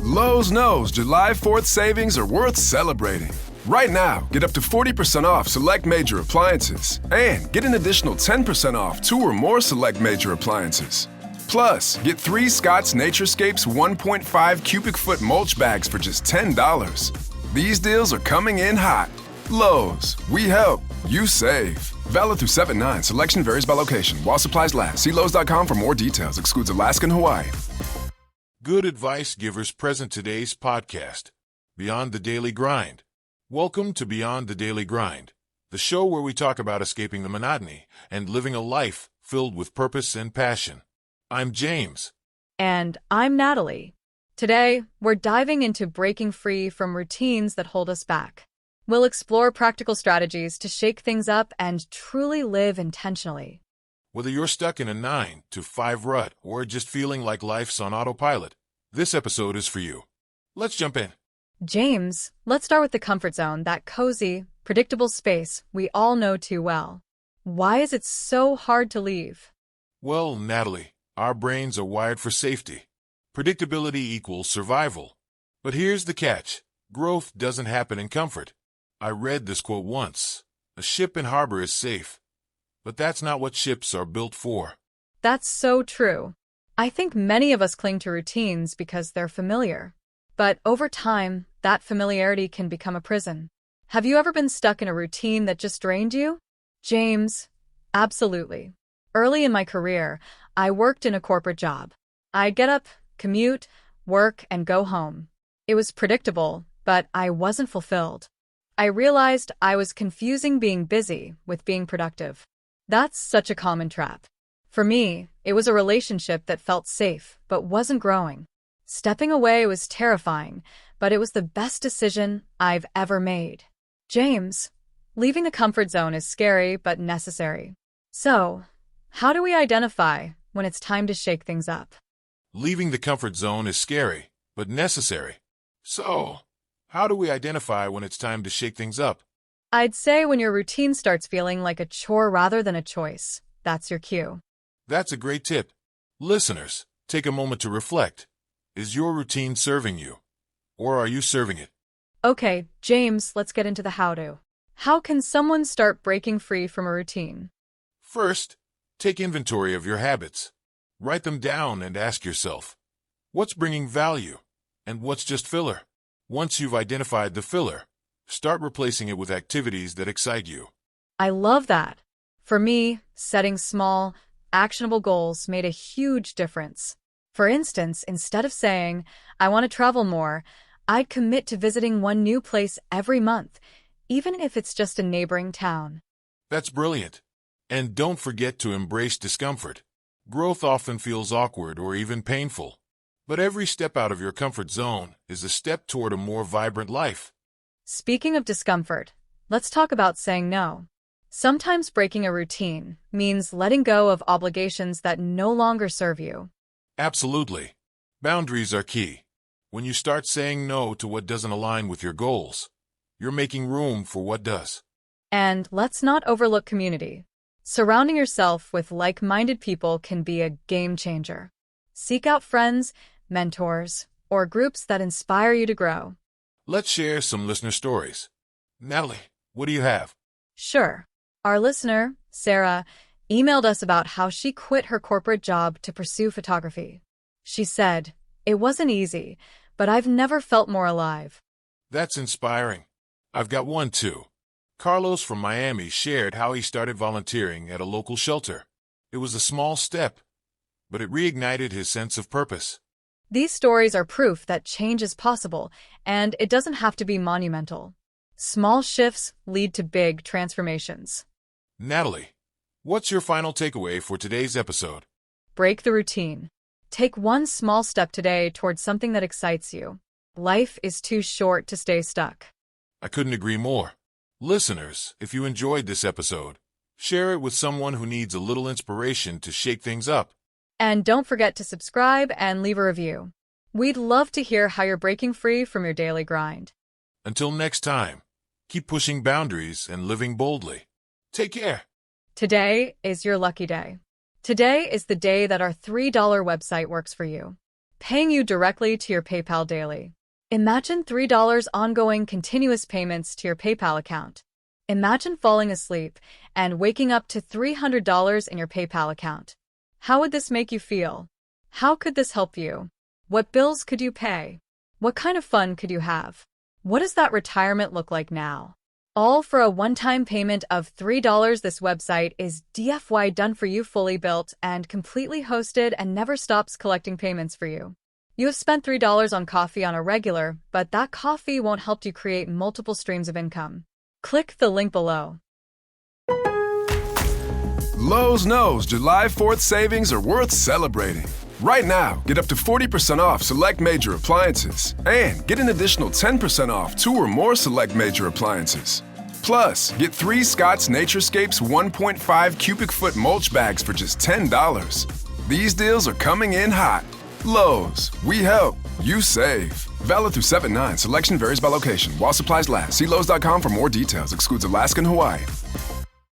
Lowe's knows July 4th savings are worth celebrating. Right now, get up to 40% off select major appliances and get an additional 10% off 2 or more select major appliances. Plus, get 3 Scott's Naturescapes 1.5 cubic foot mulch bags for just $10. These deals are coming in hot. Lowe's, we help, you save. Valid through 7/9. Selection varies by location. While supplies last. See Lowe's.com for more details. Excludes Alaska and Hawaii. Good advice givers present today's podcast, Beyond the Daily Grind. Welcome to Beyond the Daily Grind, the show where we talk about escaping the monotony and living a life filled with purpose and passion. I'm James. And I'm Natalie. Today, we're diving into breaking free from routines that hold us back. We'll explore practical strategies to shake things up and truly live intentionally. Whether you're stuck in a 9 to 5 rut or just feeling like life's on autopilot, this episode is for you. Let's jump in. James, let's start with the comfort zone, that cozy, predictable space we all know too well. Why is it so hard to leave? Well, Natalie, our brains are wired for safety. Predictability equals survival. But here's the catch. Growth doesn't happen in comfort. I read this quote once. A ship in harbor is safe, but that's not what ships are built for. That's so true. I think many of us cling to routines because they're familiar. But over time, that familiarity can become a prison. Have you ever been stuck in a routine that just drained you? James, absolutely. Early in my career, I worked in a corporate job. I'd get up, commute, work, and go home. It was predictable, but I wasn't fulfilled. I realized I was confusing being busy with being productive. That's such a common trap. For me, it was a relationship that felt safe but wasn't growing. Stepping away was terrifying, but it was the best decision I've ever made. James, leaving the comfort zone is scary but necessary. So, how do we identify when it's time to shake things up? Leaving the comfort zone is scary, but necessary. So, how do we identify when it's time to shake things up? I'd say when your routine starts feeling like a chore rather than a choice. That's your cue. That's a great tip. Listeners, take a moment to reflect. Is your routine serving you? Or are you serving it? Okay, James, let's get into the how-to. How can someone start breaking free from a routine? First, take inventory of your habits. Write them down and ask yourself, what's bringing value and what's just filler? Once you've identified the filler, start replacing it with activities that excite you. I love that. For me, setting small, actionable goals made a huge difference. For instance, instead of saying, I want to travel more, I'd commit to visiting one new place every month, even if it's just a neighboring town. That's brilliant. And don't forget to embrace discomfort. Growth often feels awkward or even painful. But every step out of your comfort zone is a step toward a more vibrant life. Speaking of discomfort, let's talk about saying no. Sometimes breaking a routine means letting go of obligations that no longer serve you. Absolutely. Boundaries are key. When you start saying no to what doesn't align with your goals, you're making room for what does. And let's not overlook community. Surrounding yourself with like-minded people can be a game changer. Seek out friends, mentors, or groups that inspire you to grow. Let's share some listener stories. Natalie, what do you have? Sure. Our listener, Sarah, emailed us about how she quit her corporate job to pursue photography. She said, "It wasn't easy, but I've never felt more alive." That's inspiring. I've got one too. Carlos from Miami shared how he started volunteering at a local shelter. It was a small step, but it reignited his sense of purpose. These stories are proof that change is possible, and it doesn't have to be monumental. Small shifts lead to big transformations. Natalie, what's your final takeaway for today's episode? Break the routine. Take one small step today towards something that excites you. Life is too short to stay stuck. I couldn't agree more. Listeners, if you enjoyed this episode, share it with someone who needs a little inspiration to shake things up. And don't forget to subscribe and leave a review. We'd love to hear how you're breaking free from your daily grind. Until next time, keep pushing boundaries and living boldly. Take care. Today is your lucky day. Today is the day that our $3 website works for you. paying you directly to your PayPal daily. Imagine $3 ongoing continuous payments to your PayPal account. Imagine falling asleep and waking up to $300 in your PayPal account. How would this make you feel? How could this help you? What bills could you pay? What kind of fun could you have? What does that retirement look like now? All for a one-time payment of $3. This website is DFY done for you, fully built and completely hosted, and never stops collecting payments for you. You have spent $3 on coffee on a regular, but that coffee won't help you create multiple streams of income. Click the link below. Lowe's knows July 4th savings are worth celebrating. Right now, get up to 40% off select major appliances and get an additional 10% off 2 or more select major appliances. Plus, get 3 Scott's Naturescapes 1.5 cubic foot mulch bags for just $10. These deals are coming in hot. Lowe's, we help, you save. Valid through 7/9. Selection varies by location. While supplies last. See Lowe's.com for more details. Excludes Alaska and Hawaii.